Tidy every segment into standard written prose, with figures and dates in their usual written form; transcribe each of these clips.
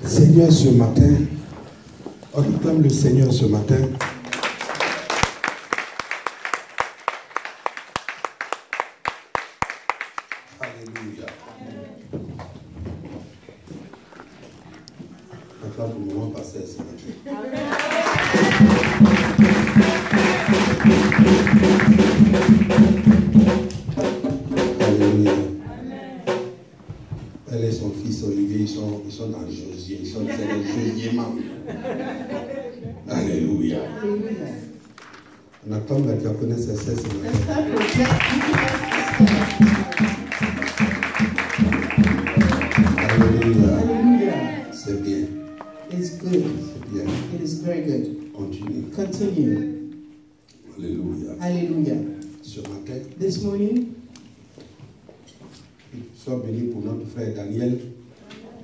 Seigneur, ce matin, on acclame le Seigneur ce matin. Alléluia. On acclame pour le moment passer ce matin. Alléluia. Elle et son fils Olivier, ils sont dans Josier. C'est les Josier-man. Alléluia. On attend la diaconesse SS ce matin. Alléluia. C'est bien. It's good. C'est bien. It is very good. Continue. Continue. Alléluia. Hallelujah. Ce matin, This morning, sois béni pour notre frère Daniel.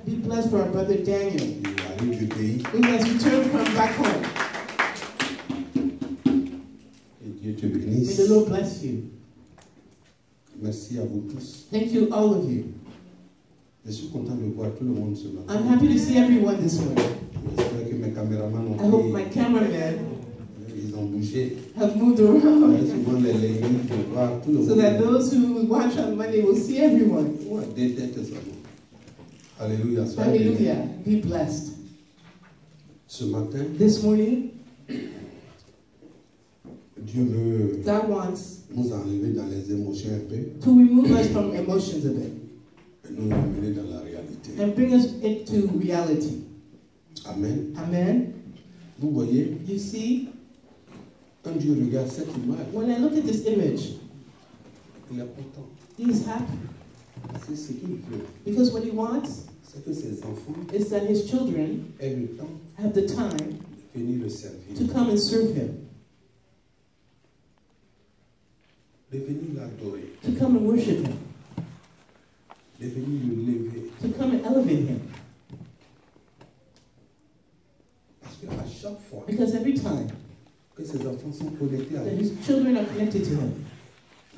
be blessed for our brother Daniel. Il arrive du pays. Who has returned from back home. Et Dieu te May bénisse. the Lord bless you. Merci à vous tous. Thank you, all of you. Je suis content de voir tout le monde ce matin. I'm happy to see everyone this morning. J'espère que mes caméramans I hope ont my pris. cameramen Ils ont bougé. have moved around Souvent les lignes pour voir tout le monde. so that those who watch on Monday will see everyone. Ouais, des têtes seulement. Alléluia. Soyez bénis. Hallelujah. Be blessed. Ce matin, This morning, Dieu veut God wants nous enlever dans les émotions un peu to remove us from emotions a bit et nous amener dans la réalité. and bring us into reality. Amen. Amen. Vous voyez, You see, quand Dieu regarde cette image, when I look at this image, il est content. he's happy C'est ce qu'il veut. because what he wants C'est que ses enfants is that his children aient le temps have the time de venir le servir, to come and serve him, de venir l'adorer, to come and worship him, de venir le lever. to come and elevate him. Parce qu'à chaque fois Because every time que ses enfants sont connectés à that lui, his children are connected to him,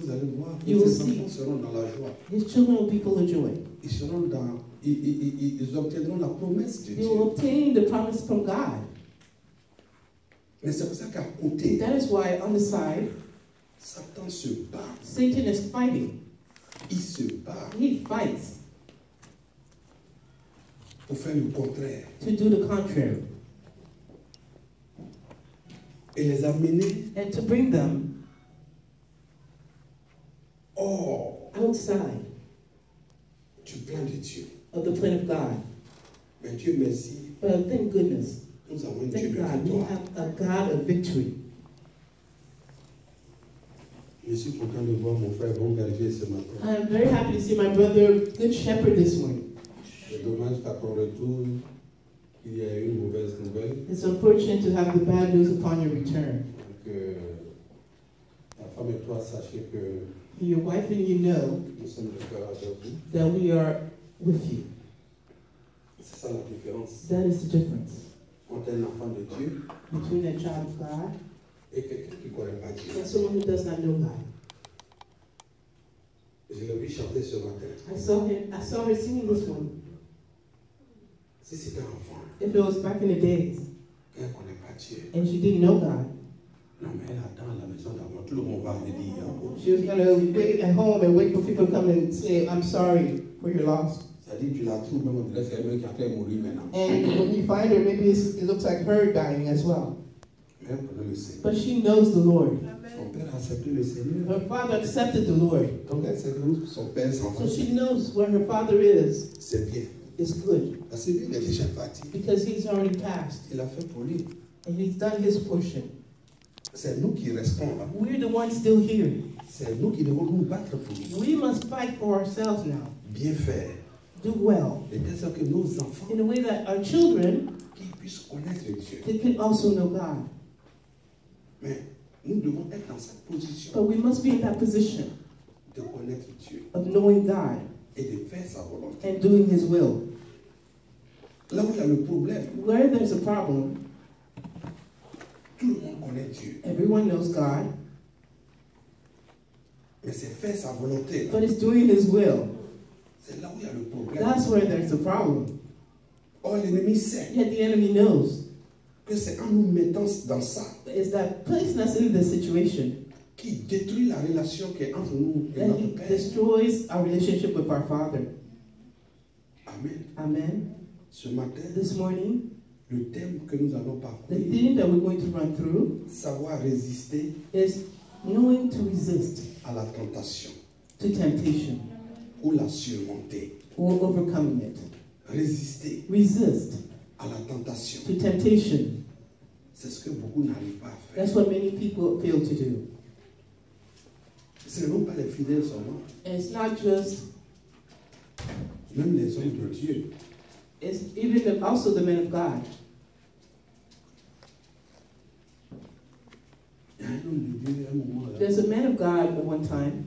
vous allez voir You que will ses see. enfants seront dans la joie. his children will be full of joy. Ils seront dans, ils obtiendront la promesse de They will Dieu. obtain the promise from God. Mais c'est pour ça qu'à côté, That is why on the side, Satan se bat. Satan is fighting. Il se bat He fights pour faire le contraire to do the contrary et les amener and to bring them hors outside du plan de Dieu. of the plan of God. Mais Dieu merci, But thank goodness, nous avons un Dieu thank de God, we victoire. have a God of victory. Je suis content de voir mon frère Bon Berger ce matin. I'm very happy to see my brother, Good Shepherd, this morning. C'est dommage qu'à ton retour, il y a eu une mauvaise nouvelle. It's unfortunate to have the bad news upon your return. Que ta femme et toi sachez que Your wife and you know nous sommes de cœur avec vous. that we are with you. C'est ça la différence That is the difference entre un enfant de Dieu between a child of God et quelqu'un qui ne connaît pas Dieu. and someone who does not know God. Je l'ai vu chanter ce matin. I saw her singing this one. Si c'était un enfant, If it was back in the days elle ne connaît pas Dieu. and she didn't know God, Non, mais elle attend à la maison d'avant. Tout le monde va me dire. she was gonna wait at home and wait for people to come and say, "I'm sorry for your loss." Ça dit, tu la trouves même, on dirait que c'est elle qui est en train de mourir maintenant. And when you find her, maybe it looks like her dying as well. Mais elle connaît le Seigneur. But she knows the Lord. Son père a accepté le Seigneur. Her father accepted the Lord. Donc elle sait où son père s'en va. So she knows where her father is. C'est bien. It's good. Parce que lui, il est déjà parti. Because he's already passed. Il a fait pour lui. And he's done his portion. C'est nous qui restons là. We're the ones still here. C'est nous qui devons nous battre pour lui. We must fight for ourselves now. Bien faire. Do well. De telle sorte que nos enfants In a way that our children qui puissent connaître Dieu. they can also know God. Mais nous devons être dans cette position But we must be in that position de connaître Dieu of knowing God et de faire sa volonté. and doing his will. Là où il y a le problème, Where there's a problem, tout le monde connaît Dieu. everyone knows God, Mais c'est faire sa volonté. Là. but it's doing his will. C'est là où il y a le problème. That's where there's a problem. Or l'ennemi sait Yet the enemy knows. que c'est en nous mettant dans ça Is that placing us in this situation qui détruit la relation qui est entre nous et that notre he Père. destroys our relationship with our Father. Amen. Amen. Ce matin, This morning, le thème que nous allons the parcourir, theme that we're going to run through savoir résister is knowing to resist à la tentation to temptation ou la surmonter. or overcoming it. Résister Resist à la tentation. to temptation. C'est ce que beaucoup n'arrivent pas à faire. That's what many people fail to do. Ce n'est pas les fidèles seulement, And it's not just, même les hommes de Dieu. it's even also the men of God. Il y a un homme de Dieu à un moment là, There's a man of God at one time.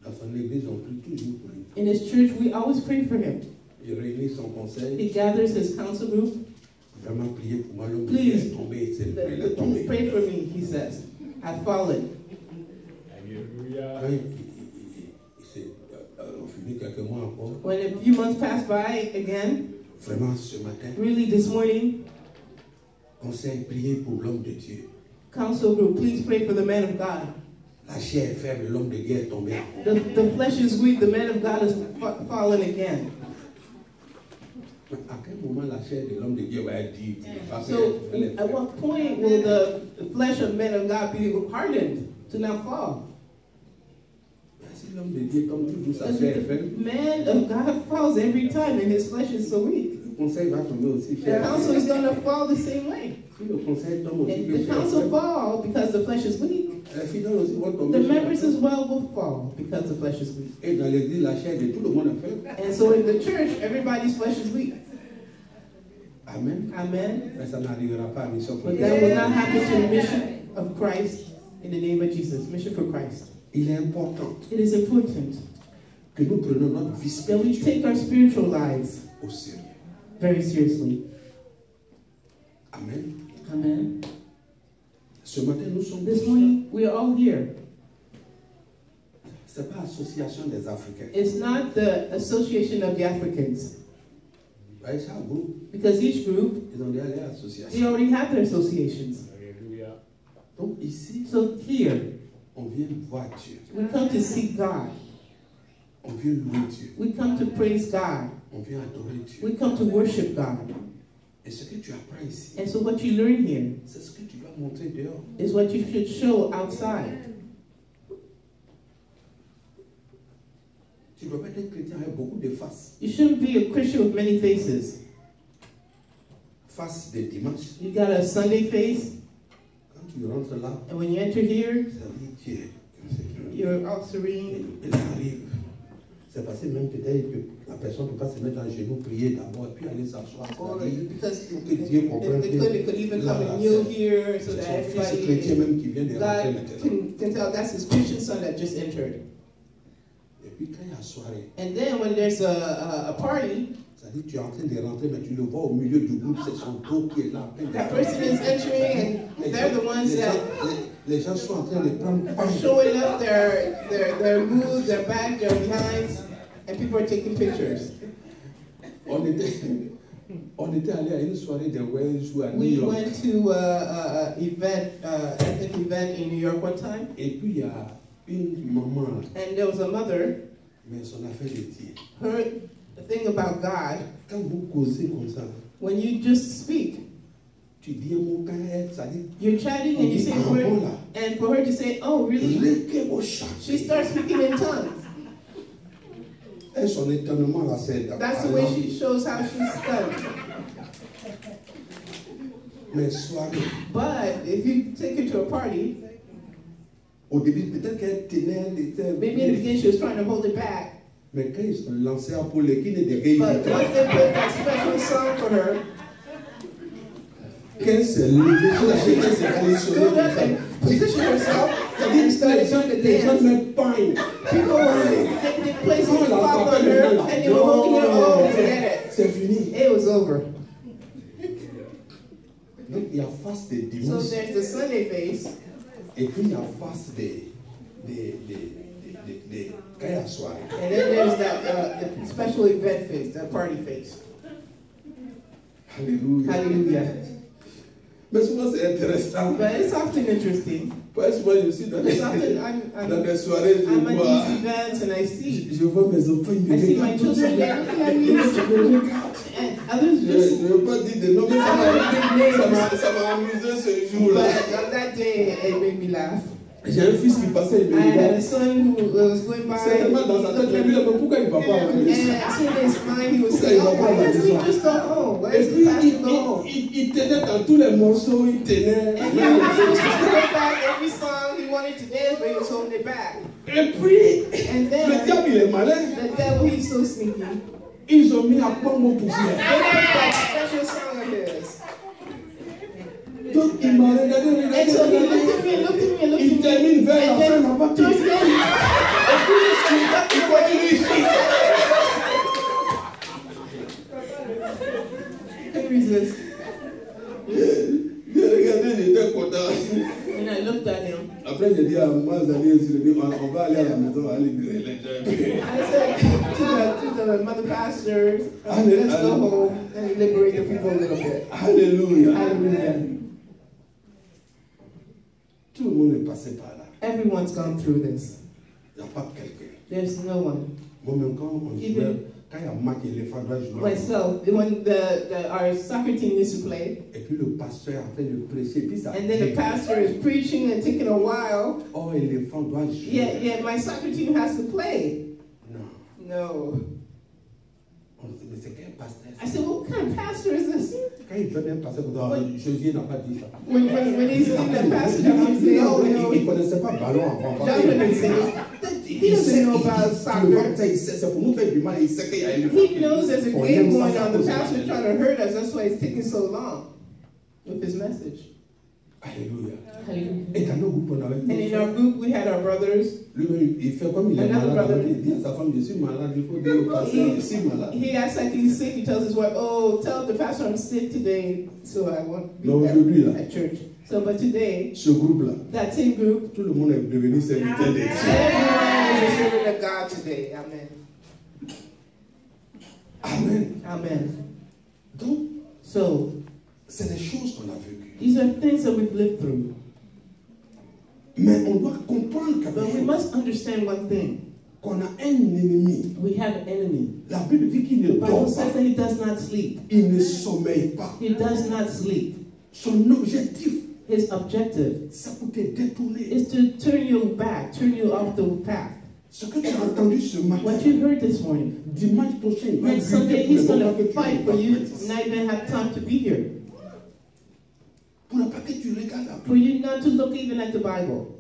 dans son église, on prie toujours pour lui. In his church, we always pray for him. Il réunit son conseil, He gathers his council group. vraiment prier pour moi, l'homme de Please. Dieu est tombé, c'est il est Please tombé. pray for me, he says. I've fallen. Quand il s'est fini quelques mois encore, When a few months pass by again, vraiment ce matin, really this morning, conseil, prier pour l'homme de Dieu. council group, please pray for the man of God. La chair est faible, l'homme de guerre est tombé. The flesh is weak, the man of God has fallen again. À quel moment la chair de l'homme de Dieu va être dure? Parce So, qu'elle est at faible. what point will the flesh of men of God be hardened to not fall? Si l'homme de Dieu tombe toujours, sa Because chair est the faible. man of God falls every time and his flesh is so weak. Le conseil va tomber aussi. The Chair council is going to fall the same way. Si le conseil tombe aussi, And que the chair est council faible, fall because the flesh is weak. les fidèles aussi vont The tomber. members as well will fall because the flesh is weak. Et dans l'église, la chair de tout le monde est faible. And so in the church, everybody's flesh is weak. Amen. Amen. Mais ça n'arrivera pas à mission But chrétienne. that will not happen to the mission of Christ in the name of Jesus. Mission for Christ. Il est important It is important que nous prenions notre vie that we spirituelle take our spiritual lives au sérieux. very seriously. Amen. Amen. Ce matin, nous sommes This tous là. morning, we are all here. Ce n'est pas l'association des Africains. It's not the Association of the Africans, Voyez, chaque groupe, because each group, ils ont déjà leur they association. already have their associations. Donc ici, So here, on vient voir Dieu. we come to seek God. On vient louer Dieu. We come to praise God. On vient adorer Dieu. We come to worship God. Et ce que tu apprends ici, And so what you learn here c'est ce que tu dois montrer dehors. is what you should show outside. Tu ne dois pas être chrétien avec beaucoup de faces. You shouldn't be a Christian with many faces. Face de dimanche. You got a Sunday face, Quand tu rentres là, and when you enter here, ça dit Dieu. you're all serene. Il arrive. C'est parce que même peut-être que la personne ne peut pas se mettre à genoux, prier d'abord, puis aller s'asseoir. Or C'est-à-dire, because pour que Dieu comprenne they que could even là, come là, and kneel c'est here so son that fils chrétien everybody, même qui vient de rentrer God maintenant. can tell that's his Christian son that just entered. Et puis quand il y a la soirée, And then when there's a party, c'est-à-dire tu es en train de rentrer, mais tu le vois au milieu du groupe, c'est son dos qui est là. en train de- that person is entering and they're the ones les, that gens, les gens sont en train de prendre are showing up their moves, their back, their behinds, and people are taking pictures. On était allé à une soirée de Wells ou à New We York. went to an ethnic event in New York one time, Et puis il y a une maman, and there was a mother. mais son affaire de Dieu. Her thing about God, Quand vous causez comme ça, when you just speak, tu dis un mot quand elle, ça dit, you're chatting and you say a word, and for her to say, "Oh, really?" She starts speaking in tongues. Et son étonnement là, c'est That's the way she shows how she's stunned. Mais soirée, But if you take her to a party, au début, peut-être qu'elle tenait, elle était. maybe in the beginning she was trying to hold it back. Mais quand ils sont lancés pour les qui ne devaient But pas, once they put that special song for her, qu'elle s'est levée, sur la chaise, elle s'est allée sur stood up and positioned herself and started doing the les gens dance. me peignent. People were placing the pop on her and they were holding her. Oh, forget it. C'est fini. It was over. Donc il y a face des So dimanches there's the Sunday face, et puis il y a face des quand il y a soirée. and then there's that the special event face, that party face. Alléluia. Hallelujah. Mais souvent c'est intéressant. But it's often interesting. Parce que moi je suis dans It's often dans des soirées, I'm je at vois, these events and I see je vois mes enfants, ils me I see my regardent comme ça. children, they're looking at me. Ils me regardent. And others Je just ne veux pas dire des noms, mais ça m'a amusé ce jour-là. but on that day it made me laugh. J'ai un fils qui passait, il me I had a regarde. son who was going by. C'est tellement dans sa tête, je lui dis, mais pourquoi il ne va pas à la And maison? as soon as mine, he was saying, "Oh, why doesn't he just go home? Why Et does puis, the pastor go home?" il tenait dans tous les morceaux, il tenait. And he was just going back every song he wanted to dance, but he was holding it back. Et puis, And le then diable, il est malin. the devil, he's so sneaky. Ils ont mis à quoi mon poussière. They put that special song of his. Donc, il m'a regardé, And so he looked at me, looked at me, looked Il at me. termine vers la And fin, then n'a pas towards pu. the end, Et puis, il continue. he couldn't resist. J'ai regardé, j'étais content. And I looked at him. Après, j'ai dit à moi, on va aller à la maison, on va libérer les gens. I said to the mother pastors, let's go home and liberate the people a little bit. Alléluia. Hallelujah. Tout le monde est passé par là. Everyone's gone through this. Il n'y a pas quelqu'un. There's no one. Moi-même, quand on jouait, quand il y a match, l'éléphant doit jouer. Myself, when our soccer team used to play, Et puis le pasteur est en train de prêcher, puis ça. and then the pastor is preaching and taking a while. Oh, l'éléphant doit jouer. Yeah, my soccer team has to play. Non. No. On dit, mais c'est quel pasteur? I said, what kind of pastor is this? Quand il donne un pasteur, Josué n'a pas dit ça. When he's in the pastor, he say, oh no. Il ne connaissait pas ballon avant. Joshua didn't say this. He doesn't know about soccer. C'est pour nous faire du mal, il sait qu'il y a une. He knows there's a game going on. The pastor's trying to hurt us. That's why it's taking so long with his message. Alléluia. Hallelujah. Et dans nos groupes, on avait. And in our group, we had our brothers. Lui, il fait comme il est malade. Il dit à sa femme, je suis malade, il faut dire au pasteur, je suis malade. He acts like he's sick. He tells his wife, "Oh, tell the pastor I'm sick today, so I won't be there at church." So, but today, Ce groupe-là, that same group, tout le monde est devenu serviteur de Dieu. everyone is a servant of God today. Amen. Amen. Amen. Donc, So, c'est des choses qu'on a vécues. these are things that we've lived through. Mais on doit comprendre But we must understand one thing. qu'on a un ennemi. We have an enemy. La Bible dit qu'il ne The Bible dort says pas. that he does not sleep. Il ne sommeille pas. He does not sleep. Son objectif, His objective c'est pour te détourner. is to turn you back, turn you off the path. Ce que tu as entendu ce matin, What you heard this morning. dimanche prochain, il va Next Sunday, lutter he's pour going ne pas to que tu fight aies for pas you, pratice. not even have time to be here. Pour ne pas que tu regardes la For you not to look even at the Bible.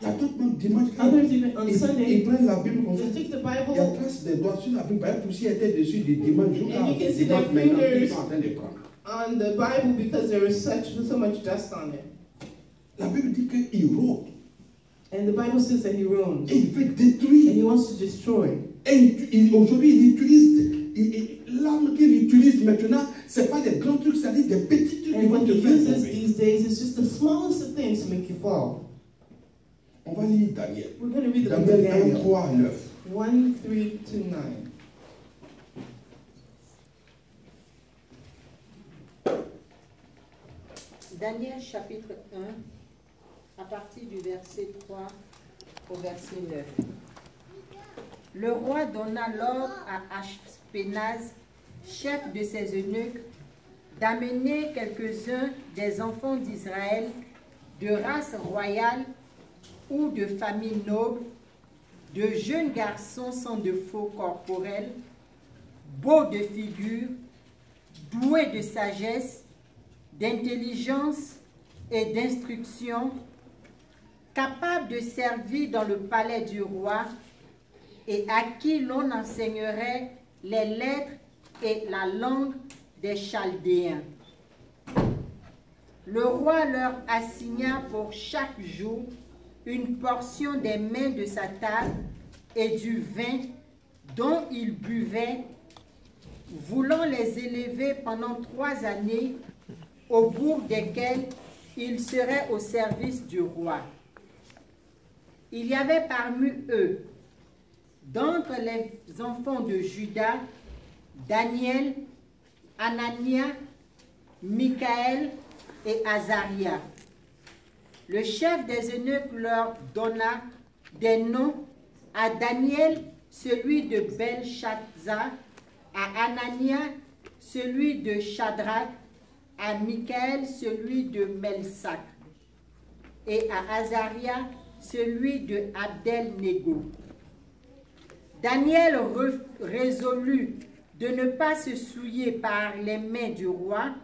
Il y a d'autres même dimanche, quand Others even on ils Sunday, prennent la Bible comme ça. they take the Il y a Bible trace des doigts sur la Bible. Par exemple, s'il était dessus du dimanche jusqu'à And you can see dimanche their maintenant, fingers. ils sont en train de prendre. on the Bible because there is so much dust on it. La Bible dit qu'il rôde And the Bible says that he roams. et il veut And détruire. he wants to destroy. Et aujourd'hui, il utilise l'arme qu'il utilise maintenant, ce n'est pas des grands trucs, c'est-à-dire des petits trucs qui And vont what te he faire uses tomber. these days is just the smallest of things to make you fall. On va lire Daniel. We're going to read the book of Daniel 1, Daniel 3 à 9. 1:3-9. Daniel chapitre 1, à partir du verset 3 au verset 9. Le roi donna l'ordre à Ashpenaz, chef de ses eunuques, d'amener quelques-uns des enfants d'Israël de race royale ou de famille noble, de jeunes garçons sans défaut corporel, beaux de figure, doués de sagesse, d'intelligence et d'instruction, capables de servir dans le palais du roi et à qui l'on enseignerait les lettres et la langue des Chaldéens. Le roi leur assigna pour chaque jour une portion des mets de sa table et du vin dont ils buvaient, voulant les élever pendant 3 années, au bout desquelles ils seraient au service du roi. Il y avait parmi eux D'entre les enfants de Juda, Daniel, Anania, Michaël et Azaria. Le chef des eunuques leur donna des noms: à Daniel, celui de Belshazzar, à Anania, celui de Shadrach, à Michaël, celui de Melsac, et à Azaria, celui de Abdel-Nego. Daniel résolut de ne pas se souiller par les mains du roi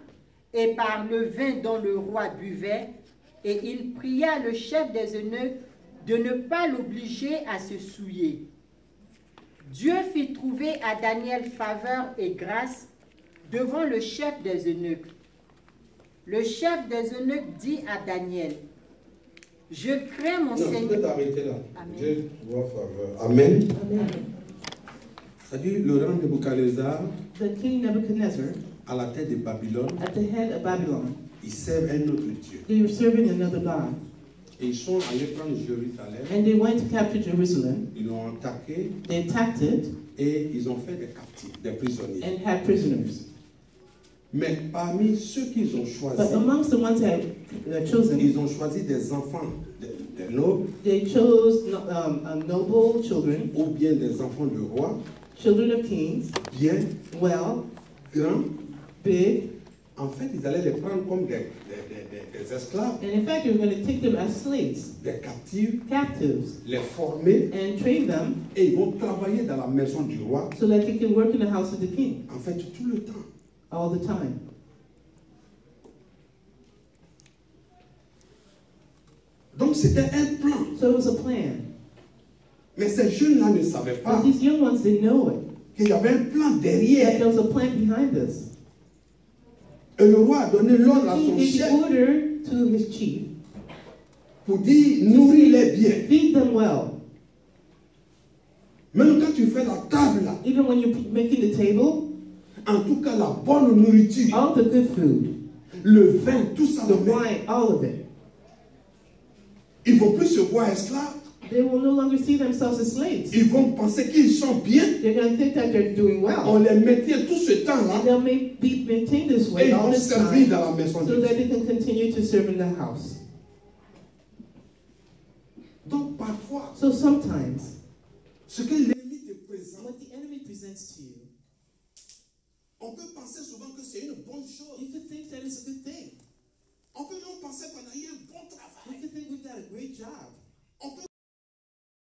et par le vin dont le roi buvait, et il pria le chef des eunuques de ne pas l'obliger à se souiller. Dieu fit trouver à Daniel faveur et grâce devant le chef des eunuques. Le chef des eunuques dit à Daniel: je crains mon Seigneur. Tu peux t'arrêter là. Amen. Dieu voit faveur. Amen. Amen. C'est-à-dire le rang de Nebuchadnezzar, The king Nebuchadnezzar, à la tête de Babylone, at the head of Babylon, ils servent un autre Dieu. they were serving another God. Et ils sont allés prendre Jérusalem, And they went to capture Jerusalem. ils l'ont attaqué They attacked it et ils ont fait des captifs, des prisonniers. and had prisoners. Mais parmi ceux qu'ils ont But choisis, amongst the ones that chosen, ils ont choisi des enfants des nobles they chose noble children, ou bien des enfants de rois, children of kings, bien, well, grands. big, En fait, ils allaient les prendre comme des esclaves, and in fact, they were going to take them as slaves, des captifs, captives, les former and train them et ils vont travailler dans la maison du roi, so that they can work in the house of the king en fait, tout le temps. all the time. Donc, c'était un plan. So it was a plan. Mais ces jeunes-là ne savaient But pas these young ones didn't know it. qu'il y avait un plan That derrière. there was a plan behind this. Et le roi a donné l'ordre à He son gave the chef order to his chief pour dire, nourris-les bien. feed them well. Même quand tu fais la table, là, Even when you're making the table, en tout cas, la bonne nourriture, all the good food, le vin, tout ça, the le met. wine, all of it. Ils ne vont plus se voir esclaves. They will no longer see themselves as slaves. Ils vont penser qu'ils sont bien. They're going to think that they're doing On well. les maintient tout ce temps-là. And they'll be maintained this Et way ils all vont this servir time dans la maison de so that Dieu. they can continue to serve in the house. Donc parfois, So sometimes, ce que l'ennemi te présente, what the enemy presents to you, on peut penser souvent que c'est une bonne chose. you could think that it's a good thing. On peut même penser qu'on a eu un bon You travail. could think we've got a great job. On peut